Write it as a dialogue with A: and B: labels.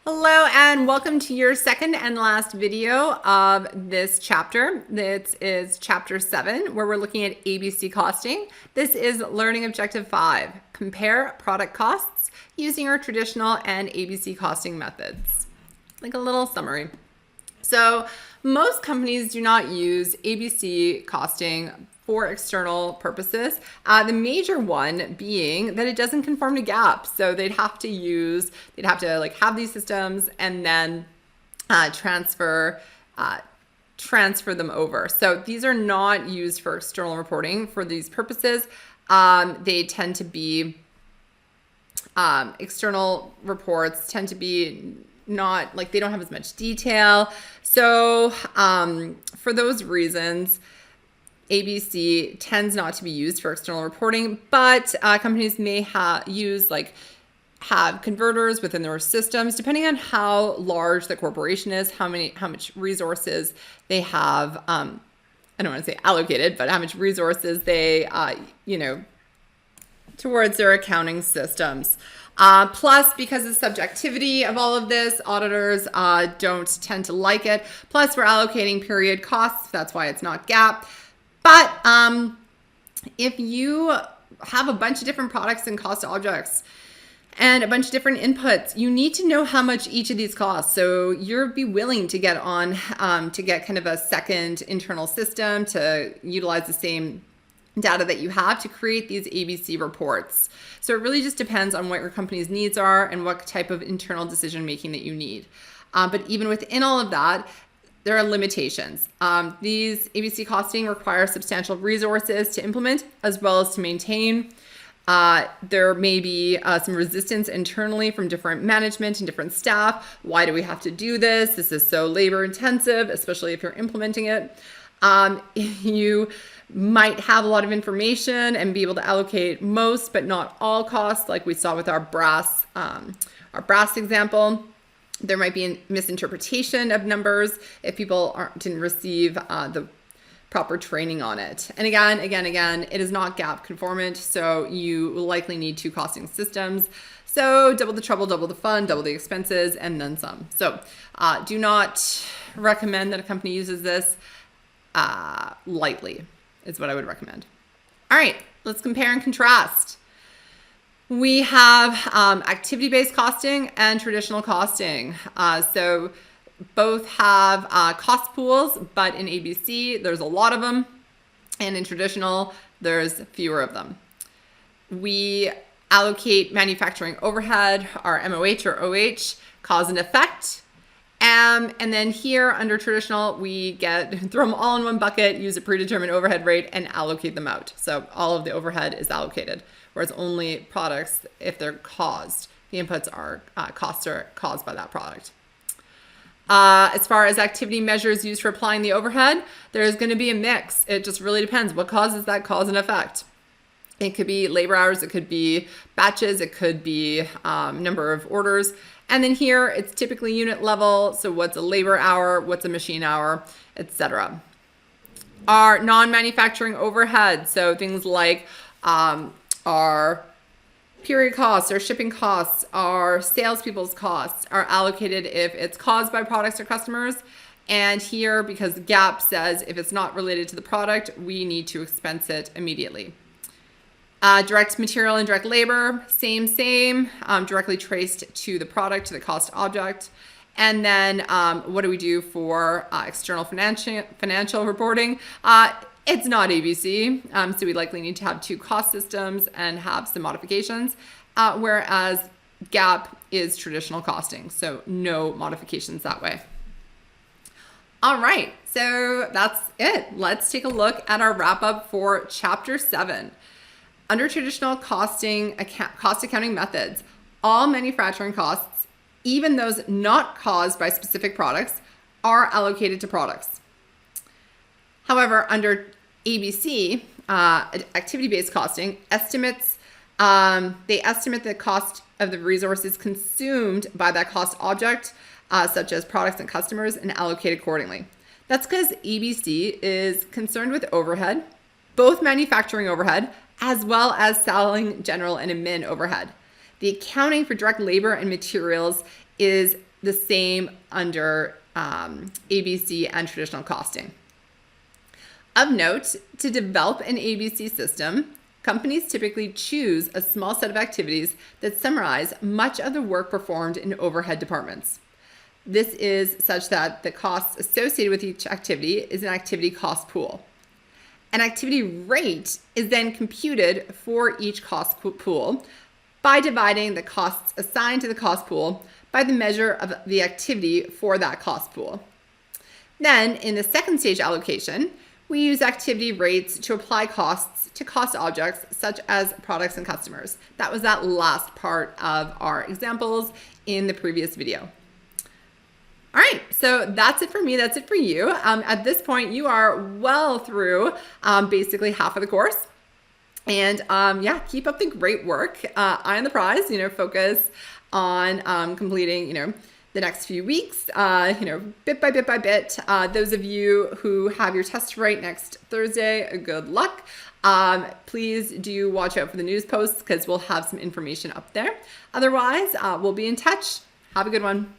A: Hello and welcome to your second and last video of this chapter. This is chapter 7 where we're looking at ABC costing. This is learning objective 5, compare product costs using our traditional and ABC costing methods. Like a little summary. So most companies do not use ABC costing for external purposes. The major one being that it doesn't conform to GAAP. So they'd have to like have these systems and then transfer them over. So these are not used for external reporting for these purposes. They tend to be external reports tend to be not like they don't have as much detail. So for those reasons, ABC tends not to be used for external reporting, but companies may have converters within their systems, depending on how large the corporation is, how much resources they have. I don't want to say allocated, but how much resources they, towards their accounting systems. Plus, because of the subjectivity of all of this, auditors don't tend to like it. Plus, we're allocating period costs. That's why it's not GAAP. But if you have a bunch of different products and cost objects and a bunch of different inputs, you need to know how much each of these costs. So you'll be willing to get on to get kind of a second internal system to utilize the same data that you have to create these ABC reports. So it really just depends on what your company's needs are and what type of internal decision making that you need. But even within all of that, there are limitations. These ABC costing require substantial resources to implement as well as to maintain. There may be some resistance internally from different management and different staff. Why do we have to do this? This is so labor intensive, especially if you're implementing it. You might have a lot of information and be able to allocate most but not all costs, like we saw with our brass example. There might be a misinterpretation of numbers if people didn't receive the proper training on it. And again, it is not GAAP conformant, so you will likely need 2 costing systems. So double the trouble, double the fun, double the expenses, and then some. So do not recommend that a company uses this lightly, is what I would recommend. All right, let's compare and contrast. We have activity-based costing and traditional costing. So both have cost pools, but in ABC, there's a lot of them. And in traditional, there's fewer of them. We allocate manufacturing overhead, our MOH or OH, cause and effect. And then here under traditional, we throw them all in one bucket, use a predetermined overhead rate, and allocate them out. So all of the overhead is allocated, whereas only products, if they're caused, the inputs are costs are caused by that product. As far as activity measures used for applying the overhead, there's going to be a mix. It just really depends. What causes that cause and effect? It could be labor hours, it could be batches, it could be number of orders. And then here it's typically unit level. So what's a labor hour, what's a machine hour, etc. Our non-manufacturing overhead, so things like our period costs, our shipping costs, our salespeople's costs are allocated if it's caused by products or customers. And here, because GAAP says if it's not related to the product, we need to expense it immediately. Direct material and direct labor, same, directly traced to the product, to the cost object. And then what do we do for external financial reporting? It's not ABC, so we likely need to have 2 cost systems and have some modifications, whereas GAAP is traditional costing, so no modifications that way. All right, so that's it. Let's take a look at our wrap up for chapter 7. Under traditional cost accounting methods, all manufacturing costs, even those not caused by specific products, are allocated to products. However, under ABC, activity-based costing, they estimate the cost of the resources consumed by that cost object, such as products and customers, and allocate accordingly. That's because ABC is concerned with overhead, both manufacturing overhead, as well as selling, general, and admin overhead. The accounting for direct labor and materials is the same under ABC and traditional costing. Of note, to develop an ABC system, companies typically choose a small set of activities that summarize much of the work performed in overhead departments. This is such that the costs associated with each activity is an activity cost pool. An activity rate is then computed for each cost pool by dividing the costs assigned to the cost pool by the measure of the activity for that cost pool. Then, in the second stage allocation, we use activity rates to apply costs to cost objects such as products and customers. That was that last part of our examples in the previous video. All right, so that's it for me, that's it for you. At this point, you are well through basically half of the course. And yeah, keep up the great work. Eye on the prize, focus on completing, the next few weeks, bit by bit by bit. Those of you who have your test right next Thursday, good luck. Please do watch out for the news posts because we'll have some information up there. Otherwise, we'll be in touch. Have a good one.